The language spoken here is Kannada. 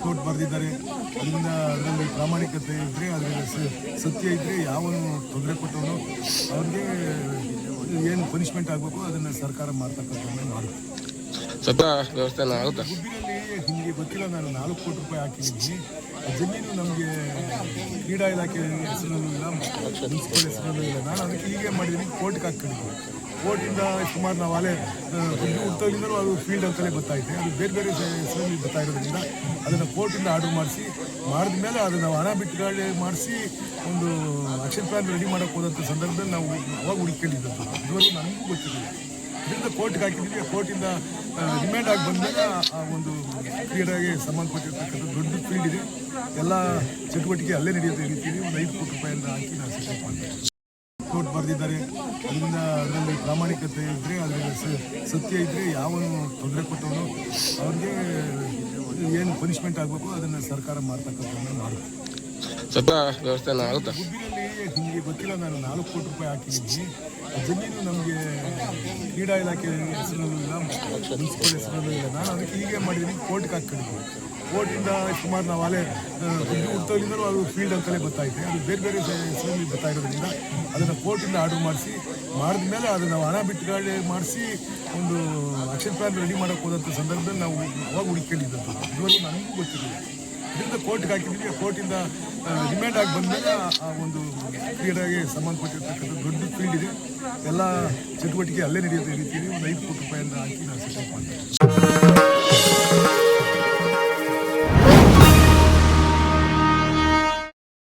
ಕೋರ್ಟ್ ಬರೆದಿದ್ದಾರೆ. ಅದರಿಂದ ಅದರಲ್ಲಿ ಪ್ರಾಮಾಣಿಕತೆ ಇದ್ದರೆ, ಅದರಲ್ಲಿ ಸತ್ಯ ಇದ್ದರೆ, ಯಾವನು ತೊಂದರೆ ಕೊಟ್ಟವನು ಅವ್ರಿಗೆ ಏನು ಪನಿಷ್ಮೆಂಟ್ ಆಗಬೇಕು ಅದನ್ನು ಸರ್ಕಾರ ಮಾಡ್ತಕ್ಕಂಥದ್ದನ್ನು ಮಾಡುತ್ತೆ. ಸ್ವಲ್ಪ ವ್ಯವಸ್ಥೆ ಆಗುತ್ತೆ. ಗುಬ್ಬಿನಲ್ಲಿ ನಿಮಗೆ ಗೊತ್ತಿಲ್ಲ, ನಾನು 4 ಕೋಟಿ ರೂಪಾಯಿ ಹಾಕಿದ್ದೀನಿ. ಜಮೀನು ನಮಗೆ ಕ್ರೀಡಾ ಇಲಾಖೆ ಹೆಸರಲ್ಲೂ ಇಲ್ಲ, ಮುನ್ಸಿಪಲ್ ಹೆಸರಲ್ಲೂ ಇಲ್ಲ. ನಾನು ಅದಕ್ಕೆ ಹೀಗೆ ಮಾಡಿದ್ದೀನಿ, ಕೋರ್ಟ್ಗೆ ಹಾಕ್ಕೊಂಡಿದ್ದೀನಿ. ಕೋರ್ಟಿಂದ ಸುಮಾರು ನಾವು ಅಲ್ಲೇ ದುಡ್ಡು ಹುಟ್ಟೋದ್ರಿಂದಲೂ ಅದು ಫೀಲ್ಡ್ ಅಂತಲೇ ಗೊತ್ತಾಯಿತು. ಅದು ಬೇರೆ ಬೇರೆ ಹೆಸರಲ್ಲಿ ಬರ್ತಾ ಇರೋದ್ರಿಂದ ಅದನ್ನು ಕೋರ್ಟಿಂದ ಆರ್ಡರ್ ಮಾಡಿದ ಮೇಲೆ ಅದನ್ನು ಹಣ ಬಿಟ್ಟುಗಾಳಿ ಮಾಡಿಸಿ ಒಂದು ಆಕ್ಷನ್ ಪ್ಲಾನ್ ರೆಡಿ ಮಾಡೋಕ್ಕೆ ಹೋದಂಥ ಸಂದರ್ಭದಲ್ಲಿ ನಾವು ಅವಾಗ ಹುಡುಕೊಂಡಿದ್ದದ್ದು. ಇದುವರೆಗೂ ನನಗೂ ಗೊತ್ತಿರಲಿಲ್ಲ. ಇದರಿಂದ ಕೋರ್ಟ್ಗೆ ಹಾಕಿದ್ದೀವಿ. ಕೋರ್ಟಿಂದ ರಿಮ್ಯಾಂಡ್ ಆಗಿ ಬಂದಾಗ ಆ ಒಂದು ಕ್ರೀಡೆಗೆ ಸಂಬಂಧಪಟ್ಟಿರ್ತಕ್ಕಂಥ ದೊಡ್ಡ ಫೀಲ್ಡ್ ಇದೆ, ಎಲ್ಲ ಚಟುವಟಿಕೆ ಅಲ್ಲೇ ನಡೆಯುತ್ತೆ ರೀತಿಯಲ್ಲಿ ಒಂದು 5 ಕೋಟಿ ರೂಪಾಯಿಯನ್ನು ಹಾಕಿ ನಾನು ಸೆಟಪ್ ಮಾಡಿದೆ. ಕೋರ್ಟ್ ಬರೆದಿದ್ದಾರೆ. ಅದರಿಂದ ಅದರಲ್ಲಿ ಪ್ರಾಮಾಣಿಕತೆ ಇದ್ದರೆ, ಅದರಲ್ಲಿ ಸತ್ಯ ಇದ್ದರೆ, ಯಾವನು ತೊಂದರೆ ಕೊಟ್ಟವನು ಅವ್ರಿಗೆ ಏನು ಪನಿಷ್ಮೆಂಟ್ ಆಗಬೇಕು ಅದನ್ನು ಸರ್ಕಾರ ಮಾಡ್ತಕ್ಕಂಥದ್ದನ್ನು ಮಾಡುತ್ತೆ. ಸ್ವಲ್ಪ ವ್ಯವಸ್ಥೆ ಆಗುತ್ತೆ. ಗುಬ್ಬಿನಲ್ಲಿ ನಿಮಗೆ ಗೊತ್ತಿಲ್ಲ, ನಾನು 4 ಕೋಟಿ ರೂಪಾಯಿ ಹಾಕಿದ್ದೀನಿ. ಜಮೀನು ನಮಗೆ ಕ್ರೀಡಾ ಇಲಾಖೆ ಹೆಸರಲ್ಲೂ ಇಲ್ಲ, ಮುನ್ಸಿಪಲ್ ಹೆಸರಲ್ಲೂ ಇಲ್ಲ. ನಾನು ಅದಕ್ಕೆ ಹೀಗೆ ಮಾಡಿದ್ದೀನಿ, ಕೋರ್ಟ್ಗೆ ಹಾಕ್ಕೊಂಡಿದ್ದೀನಿ. ಕೋರ್ಟಿಂದ ಸುಮಾರು ನಾವು ಅಲ್ಲೇ ದುಡ್ಡು ಹುಟ್ಟೋದ್ರಿಂದಲೂ ಅದು ಫೀಲ್ಡ್ ಅಂತಲೇ ಗೊತ್ತಾಯಿತು. ಅದು ಬೇರೆ ಬೇರೆ ಹೆಸರಲ್ಲಿ ಬರ್ತಾ ಇರೋದ್ರಿಂದ ಅದನ್ನು ಕೋರ್ಟಿಂದ ಆರ್ಡರ್ ಮಾಡಿದ ಮೇಲೆ ಅದನ್ನು ಹಣ ಬಿಟ್ಟುಗಾಳಿ ಮಾಡಿಸಿ ಒಂದು ಆಕ್ಷನ್ ಪ್ಲಾನ್ ರೆಡಿ ಮಾಡೋಕ್ಕೆ ಹೋದಂಥ ಸಂದರ್ಭದಲ್ಲಿ ನಾವು ಅವಾಗ ಹುಡುಕೊಂಡಿದ್ದದ್ದು. ಇದುವರೆಗೂ ನನಗೂ ಗೊತ್ತಿರಲಿಲ್ಲ. ಇದರಿಂದ ಕೋರ್ಟ್ಗೆ ಹಾಕಿದ್ದೀವಿ. ಕೋರ್ಟಿಂದ ರಿಮ್ಯಾಂಡ್ ಆಗಿ ಬಂದಾಗ ಆ ಒಂದು ಕ್ರೀಡೆಗೆ ಸಂಬಂಧಪಟ್ಟಿರ್ತಕ್ಕಂಥ ದೊಡ್ಡ ಫೀಲ್ಡ್ ಇದೆ, ಎಲ್ಲ ಚಟುವಟಿಕೆ ಅಲ್ಲೇ ನಡೆಯುತ್ತೆ ರೀತಿಯಲ್ಲಿ ಒಂದು 5 ಕೋಟಿ ರೂಪಾಯಿಯನ್ನು ಹಾಕಿ ನಾನು ಸೆಟಪ್ ಮಾಡಿದೆ.